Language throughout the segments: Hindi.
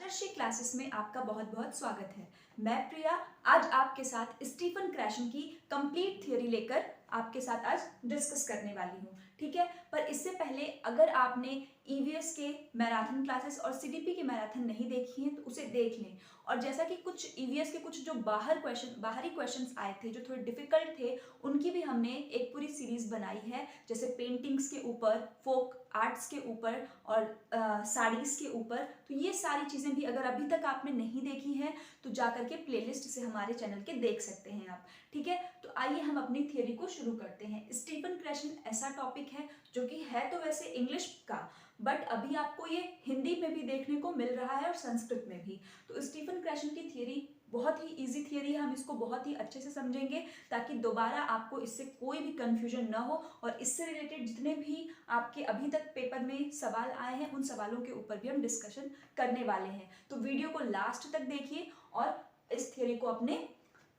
मास्टरशी क्लासेस में आपका बहुत बहुत स्वागत है। मैं प्रिया आज आपके साथ स्टीफन क्रैशन की कंप्लीट थ्योरी लेकर आपके साथ आज डिस्कस करने वाली हूँ। ठीक है, पर इससे पहले अगर आपने ईवीएस के मैराथन क्लासेस और सीडीपी के मैराथन नहीं देखी हैं तो उसे देख लें। और जैसा कि कुछ ईवीएस के कुछ जो बाहरी क्वेश्चंस आए थे जो थोड़े डिफिकल्ट थे, उनकी भी हमने एक पूरी सीरीज बनाई है, जैसे पेंटिंग्स के ऊपर, फोक आर्ट्स के ऊपर और साड़ीज के ऊपर। तो ये सारी चीज़ें भी अगर अभी तक आपने नहीं देखी हैं तो जा करके प्लेलिस्ट से हमारे चैनल के देख सकते हैं आप। ठीक है, तो आइए हम अपनी थियोरी को शुरू करते हैं। स्टीफन क्रैशन ऐसा टॉपिक है जो कि है तो वैसे इंग्लिश का, बट अभी आपको ये हिंदी में भी देखने को मिल रहा है और संस्कृत में भी। तो स्टीफन क्रैशन की थियोरी बहुत ही इजी थियोरी है, हम इसको बहुत ही अच्छे से समझेंगे ताकि दोबारा आपको इससे कोई भी कंफ्यूजन ना हो। और इससे रिलेटेड जितने भी आपके अभी तक पेपर में सवाल आए हैं उन सवालों के ऊपर भी हम डिस्कशन करने वाले हैं। तो वीडियो को लास्ट तक देखिए और इस थियोरी को अपने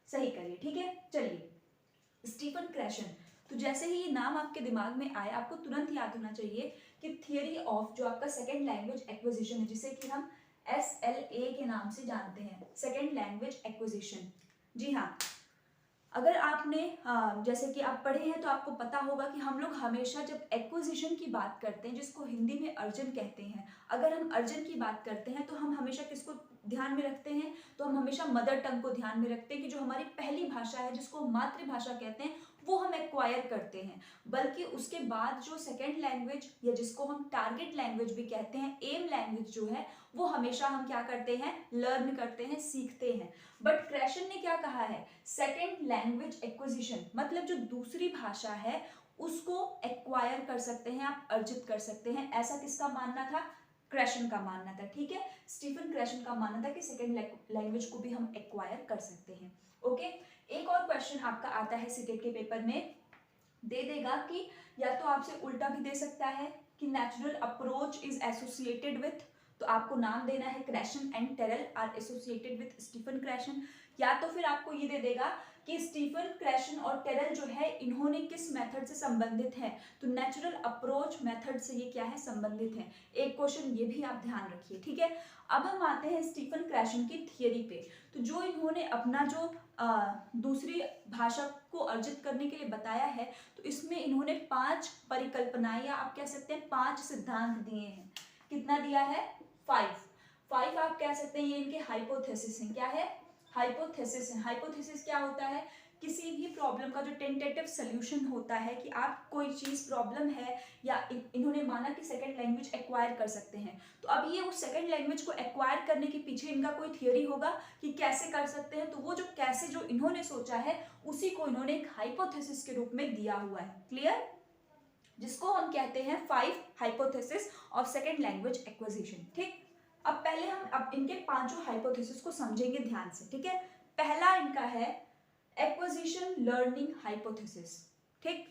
सही करिए। ठीक है, चलिए स्टीफन क्रैशन। तो जैसे ही ये नाम आपके दिमाग में आए आपको तुरंत याद होना चाहिए कि थियरी ऑफ जो आपका सेकेंड लैंग्वेज एक्विजिशन है, जिसे कि हम SLA के नाम से जानते हैं, सेकेंड लैंग्वेज एक्विजिशन। जी हाँ, अगर आपने जैसे कि आप पढ़े हैं तो आपको पता होगा कि हम लोग हमेशा जब एक्विजिशन की बात करते हैं, जिसको हिंदी में अर्जन कहते हैं, अगर हम अर्जन की बात करते हैं तो हम हमेशा किसको ध्यान में रखते हैं? तो हम हमेशा मदर टंग को ध्यान में रखते हैं कि जो हमारी पहली भाषा है, जिसको मातृभाषा कहते हैं, वो हम एक्वायर करते हैं। बल्कि उसके बाद जो सेकेंड लैंग्वेज या जिसको हम टारगेट लैंग्वेज भी कहते हैं, एम लैंग्वेज जो है, वो हमेशा हम क्या करते हैं? लर्न करते हैं, सीखते हैं। बट क्रैशन ने क्या कहा है? सेकेंड लैंग्वेज एक्विजिशन मतलब जो दूसरी भाषा है उसको एक्वायर कर सकते हैं आप, अर्जित कर सकते हैं। ऐसा किसका मानना था? क्रैशन का मानना था। ठीक है, स्टीफन क्रैशन का मानना था कि सेकेंड लैंग्वेज को भी हम एक्वायर कर सकते हैं। ओके, एक और क्वेश्चन आपका आता है सीटेट के पेपर में, दे देगा कि या तो आपसे उल्टा भी दे सकता है कि natural approach is associated with, तो आपको नाम देना है Krashen and Terrell are associated with Stephen Krashen. या तो फिर आपको ये दे देगा कि स्टीफन क्रैशन और टेरल जो है इन्होंने किस मेथड से संबंधित है, तो नेचुरल अप्रोच मेथड से ये क्या है? संबंधित है। एक क्वेश्चन ये भी आप ध्यान रखिए। ठीक है, अब हम आते हैं स्टीफन क्रैशन की थियरी पे। तो जो इन्होंने अपना जो दूसरी भाषा को अर्जित करने के लिए बताया है, तो इसमें इन्होंने 5 परिकल्पनाएं या आप कह सकते हैं 5 सिद्धांत दिए हैं। कितना दिया है? 5 आप कह सकते हैं ये इनके हाइपोथेसिस हैं। क्या है? हाइपोथेसिस है। हाइपोथेसिस क्या होता है? किसी भी प्रॉब्लम का जो टेंटेटिव सोल्यूशन होता है कि आप कोई चीज प्रॉब्लम है या इन्होंने माना कि सेकंड लैंग्वेज एक्वायर कर सकते हैं, तो अब ये उस सेकंड लैंग्वेज को एक्वायर करने के पीछे इनका कोई थियोरी होगा कि कैसे कर सकते हैं। तो वो जो कैसे जो इन्होंने सोचा है उसी को इन्होंने एक हाइपोथेसिस के रूप में दिया हुआ है। क्लियर? जिसको हम कहते हैं 5 hypothesis of second language acquisition. ठीक, अब पहले हम अब इनके पांचों हाइपोथेसिस को समझेंगे ध्यान से। ठीक है, पहला इनका है एक्विजिशन लर्निंग हाइपोथेसिस। ठीक,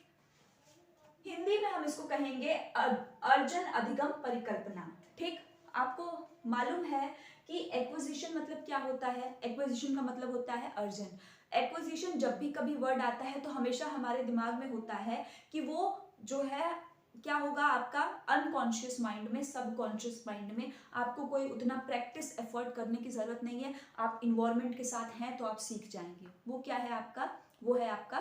हिंदी में हम इसको कहेंगे अर्जन अधिगम परिकल्पना। ठीक, आपको मालूम है कि एक्विजिशन मतलब क्या होता है? एक्विजिशन का मतलब होता है अर्जन। एक्विजिशन जब भी कभी वर्ड आता है तो हमेशा हमारे दिमाग में होता है कि वो जो है क्या होगा आपका अनकॉन्शियस माइंड में, सबकॉन्शियस माइंड में। आपको कोई उतना प्रैक्टिस एफर्ट करने की जरूरत नहीं है, आप इन्वायरमेंट के साथ हैं तो आप सीख जाएंगे। वो क्या है आपका? वो है आपका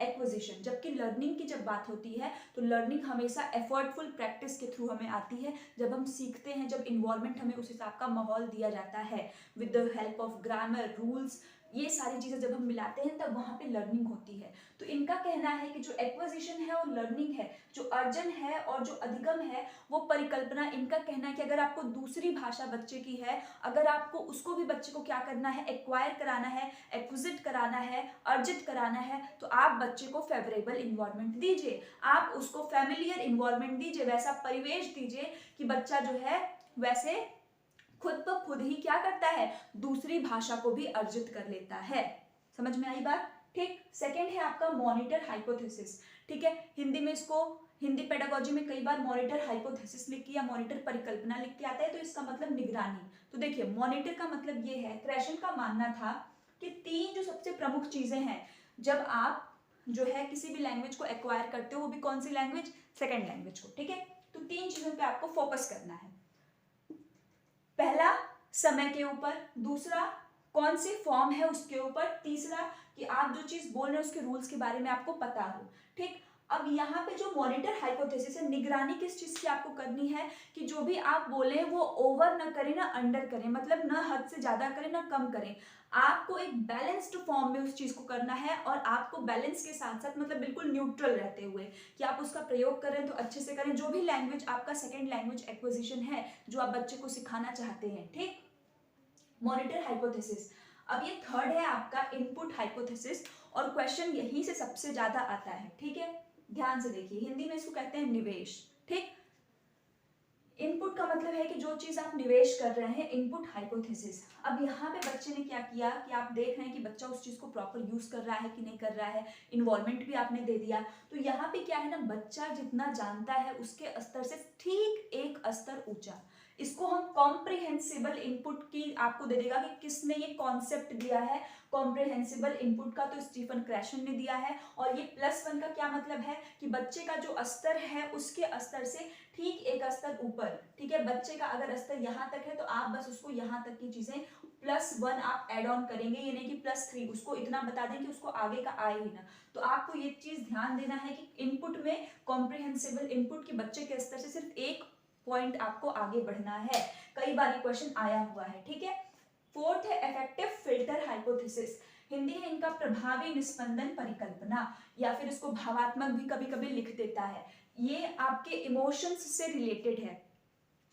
एक्विजिशन। जबकि लर्निंग की जब बात होती है तो लर्निंग हमेशा एफर्टफुल प्रैक्टिस के थ्रू हमें आती है, जब हम सीखते हैं, जब इन्वायरमेंट हमें उस हिसाब का माहौल दिया जाता है with the help of grammar, rules, ये सारी चीजें जब हम मिलाते हैं तब वहां पे लर्निंग होती है। तो इनका कहना है कि जो एक्विजिशन है और लर्निंग है, जो अर्जन है और जो अधिगम है, वो परिकल्पना, इनका कहना है कि अगर आपको दूसरी भाषा बच्चे की है, अगर आपको उसको भी बच्चे को क्या करना है? एक्वायर कराना है, एक्विजिट कराना है, अर्जित कराना है, तो आप बच्चे को फेवरेबल इन्वायरमेंट दीजिए, आप उसको फैमिलियर इन्वायरमेंट दीजिए, वैसा परिवेश दीजिए कि बच्चा जो है वैसे खुद ब खुद ही क्या करता है? दूसरी भाषा को भी अर्जित कर लेता है। समझ में आई बात? ठीक, सेकंड है आपका मॉनिटर हाइपोथेसिस। ठीक है, हिंदी में इसको, हिंदी पेडागोजी में कई बार मॉनिटर हाइपोथेसिस लिख के या मॉनिटर परिकल्पना लिख के आता है, तो इसका मतलब निगरानी। तो देखिए मॉनिटर का मतलब ये है, क्रैशन का मानना था कि 3 जो सबसे प्रमुख चीजें हैं जब आप जो है किसी भी लैंग्वेज को एक्वायर करते हो, वो भी कौन सी लैंग्वेज? सेकेंड लैंग्वेज को। ठीक है, तो 3 चीजों पे आपको फोकस करना है। समय के ऊपर, दूसरा कौन सी फॉर्म है उसके ऊपर, तीसरा कि आप जो चीज बोल रहे हैं उसके रूल्स के बारे में आपको पता हो। ठीक, अब यहाँ पे जो मॉनिटर हाइपोथेसिस है, निगरानी किस चीज की आपको करनी है कि जो भी आप बोले वो ओवर ना करें ना अंडर करें, मतलब ना हद से ज्यादा करें ना कम करें। आपको एक बैलेंस्ड फॉर्म में उस चीज को करना है और आपको बैलेंस के साथ साथ मतलब बिल्कुल न्यूट्रल रहते हुए कि आप उसका प्रयोग करें तो अच्छे से करें, जो भी लैंग्वेज आपका सेकेंड लैंग्वेज एक्विजिशन है जो आप बच्चे को सिखाना चाहते हैं। ठीक, मॉनिटर हाइपोथेसिस। अब ये थर्ड है आपका इनपुट हाइपोथेसिस और क्वेश्चन यहीं से सबसे ज्यादा आता है। ठीक है, ध्यान से देखिए, हिंदी में इसको कहते हैं निवेश। ठीक, इनपुट का मतलब है कि जो चीज आप निवेश कर रहे हैं, इनपुट हाइपोथेसिस। अब यहाँ पे बच्चे ने क्या किया कि आप देख रहे हैं कि बच्चा उस चीज को प्रॉपर यूज कर रहा है कि नहीं कर रहा है, इन्वॉल्वमेंट भी आपने दे दिया। तो यहाँ पे क्या है ना, बच्चा जितना जानता है उसके स्तर से ठीक एक स्तर ऊंचा, इसको हम कॉम्प्रिहेंसिबल इनपुट की आपको दे देगा कि किसने ये कॉन्सेप्ट दिया है कॉम्प्रिहेंसिबल इनपुट का, तो स्टीफन क्रैशन ने दिया है। और ये +1 का क्या मतलब है कि बच्चे का जो स्तर है उसके स्तर से ठीक एक स्तर ऊपर। ठीक है, बच्चे का अगर स्तर यहाँ तक है तो आप बस उसको यहाँ तक की चीजें +1 आप एड ऑन करेंगे, ये नहीं कि +3, उसको इतना बता दें कि उसको आगे का आए ही ना। तो आपको ये चीज ध्यान देना है कि इनपुट में कॉम्प्रिहेंसिबल इनपुट की बच्चे के स्तर से सिर्फ एक पॉइंट आपको आगे बढ़ना है। कई बार ये क्वेश्चन आया हुआ है। ठीक है, फोर्थ है इफेक्टिव फिल्टर हाइपोथेसिस। हिंदी है इनका प्रभावी निस्पंदन परिकल्पना, या फिर इसको भावात्मक भी कभी कभी लिख देता है। ये आपके इमोशंस से रिलेटेड है।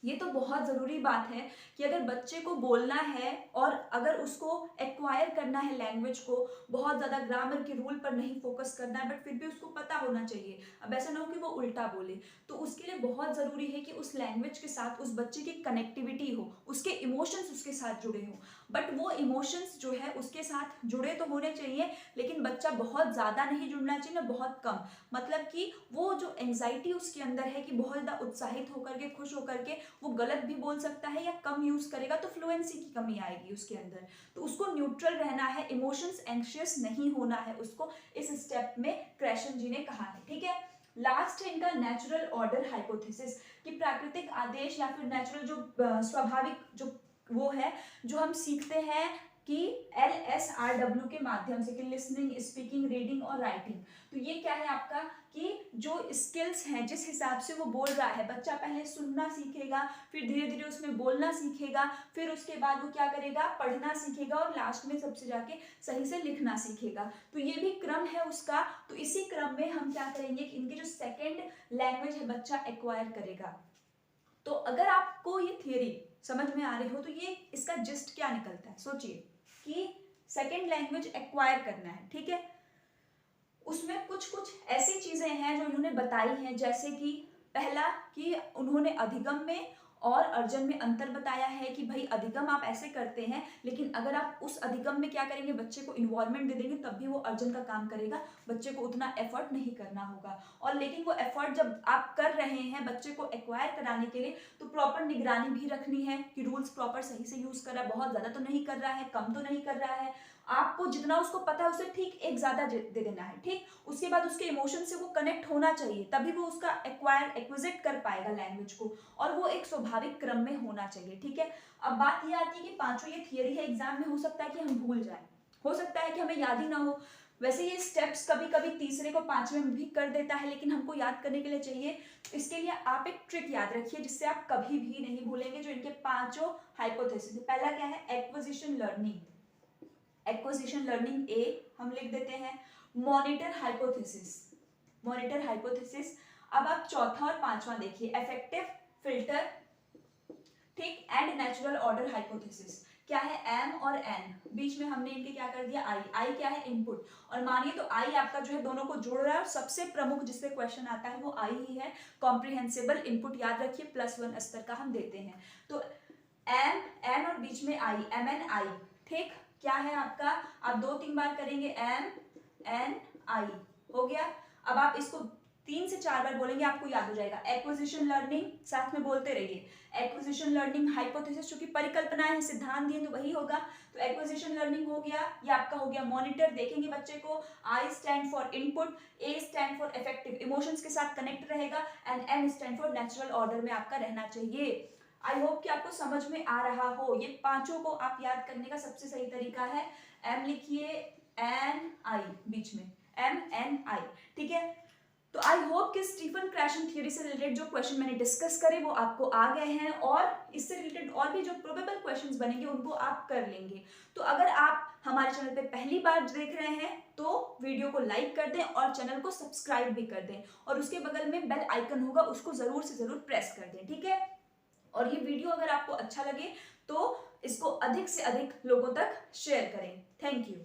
ये तो बहुत ज़रूरी बात है कि अगर बच्चे को बोलना है और अगर उसको एक्वायर करना है लैंग्वेज को, बहुत ज़्यादा ग्रामर के रूल पर नहीं फोकस करना है, बट फिर भी उसको पता होना चाहिए। अब ऐसा ना हो कि वो उल्टा बोले, तो उसके लिए बहुत ज़रूरी है कि उस लैंग्वेज के साथ उस बच्चे की कनेक्टिविटी हो, उसके इमोशंस उसके साथ जुड़े हों। बट वो इमोशंस जो है उसके साथ जुड़े तो होने चाहिए, लेकिन बच्चा बहुत ज़्यादा नहीं जुड़ना चाहिए ना बहुत कम। मतलब कि वो जो एंग्जाइटी उसके अंदर है कि बहुत ज़्यादा उत्साहित होकर के, खुश होकर के वो गलत भी बोल सकता है या कम यूज करेगा तो फ्लुएंसी की कमी आएगी उसके अंदर। तो उसको न्यूट्रल रहना है, इमोशंस एंग्शियस नहीं होना है उसको, इस स्टेप में क्रैशन जी ने कहा है। ठीक है, लास्ट है इनका नेचुरल ऑर्डर हाइपोथेसिस कि प्राकृतिक आदेश या फिर नेचुरल जो स्वाभाविक जो वो है जो हम सीखते हैं कि LSRW के माध्यम से, कि लिसनिंग, स्पीकिंग, रीडिंग और राइटिंग। तो ये क्या है आपका कि जो स्किल्स हैं जिस हिसाब से वो बोल रहा है, बच्चा पहले सुनना सीखेगा, फिर धीरे धीरे उसमें बोलना सीखेगा, फिर उसके बाद वो क्या करेगा, पढ़ना सीखेगा और लास्ट में सबसे जाके सही से लिखना सीखेगा। तो ये भी क्रम है उसका। तो इसी क्रम में हम क्या करेंगे कि इनकी जो सेकेंड लैंग्वेज है बच्चा एक्वायर करेगा। तो अगर आपको ये थियरी समझ में आ रही हो तो ये इसका जिस्ट क्या निकलता है, सोचिए कि सेकेंड लैंग्वेज एक्वायर करना है। ठीक है, उसमें कुछ कुछ ऐसी चीजें हैं जो इन्होंने बताई हैं, जैसे कि पहला कि उन्होंने अधिगम में और अर्जन में अंतर बताया है कि भाई अधिगम आप ऐसे करते हैं, लेकिन अगर आप उस अधिगम में क्या करेंगे, बच्चे को इन्वॉल्वमेंट दे देंगे तब भी वो अर्जन का काम करेगा, बच्चे को उतना एफर्ट नहीं करना होगा। और लेकिन वो एफर्ट जब आप कर रहे हैं बच्चे को एक्वायर कराने के लिए, तो प्रॉपर निगरानी भी रखनी है कि रूल्स प्रॉपर सही से यूज कर रहा है, बहुत ज्यादा तो नहीं कर रहा है, कम तो नहीं कर रहा है। आपको जितना उसको पता है उससे ठीक एक ज्यादा दे देना है। ठीक, उसके बाद उसके इमोशन से वो कनेक्ट होना चाहिए, तभी वो उसका एक्विजिट कर पाएगा लैंग्वेज को, और वो एक स्वाभाविक क्रम में होना चाहिए। ठीक है, अब बात ये आती है कि पांचों ये थियरी है, एग्जाम में हो सकता है कि हम भूल जाएं, हो सकता है कि हमें याद ही ना हो। वैसे ये स्टेप्स कभी कभी तीसरे को पांचवें में भी कर देता है, लेकिन हमको याद करने के लिए चाहिए। इसके लिए आप एक ट्रिक याद रखिए जिससे आप कभी भी नहीं भूलेंगे, जो इनके पांचों हाइपोथेसिस। पहला क्या है, एक्विजिशन लर्निंग। एक्विजिशन लर्निंग ए हम लिख देते हैं। Monitor hypothesis, monitor hypothesis. अब आप चौथा और पांचवा देखिए, इफेक्टिव फिल्टर, ठीक, एंड नेचुरल ऑर्डर हाइपोथेसिस। क्या है, एम और एन, बीच में हमने इनके क्या कर दिया, आई। आई क्या है, इनपुट। और मानिए तो आई आपका जो है दोनों को जोड़ रहा है, और सबसे प्रमुख जिससे क्वेश्चन आता है वो आई ही है। कॉम्प्रिहेंसिबल इनपुट याद रखिए, +1 स्तर का हम देते हैं। तो एम एन और बीच में आई, एम एन आई। ठीक, क्या है आपका, आप 2-3 बार करेंगे, एम एन आई, हो गया। अब आप इसको 3 से 4 बार बोलेंगे, आपको याद हो जाएगा। एक्विजिशन लर्निंग, साथ में बोलते रहिए, एक्विजिशन लर्निंग हाइपोथेसिस, चूंकि परिकल्पनाएं हैं, सिद्धांत दिए तो वही होगा। तो एक्विजिशन लर्निंग हो गया, ये आपका हो गया मॉनिटर। देखेंगे बच्चे को, I stand for input, A stand for affective, emotions के साथ कनेक्ट रहेगा, and N stand for natural order में आपका रहना चाहिए। आई होप कि आपको समझ में आ रहा हो। ये पांचों को आप याद करने का सबसे सही तरीका है, एम लिखिए, एन आई बीच में, एम एन आई, ठीक है। तो आई होप कि स्टीफन क्रैशन थ्योरी से रिलेटेड जो क्वेश्चन मैंने डिस्कस करे वो आपको आ गए हैं, और इससे रिलेटेड और भी जो प्रोबेबल क्वेश्चंस बनेंगे उनको आप कर लेंगे। तो अगर आप हमारे चैनल पे पहली बार देख रहे हैं तो वीडियो को लाइक कर दें और चैनल को सब्सक्राइब भी कर दें, और उसके बगल में बेल आइकन होगा उसको जरूर से जरूर प्रेस कर दें, ठीक है। और ये वीडियो अगर आपको अच्छा लगे तो इसको अधिक से अधिक लोगों तक शेयर करें। Thank you.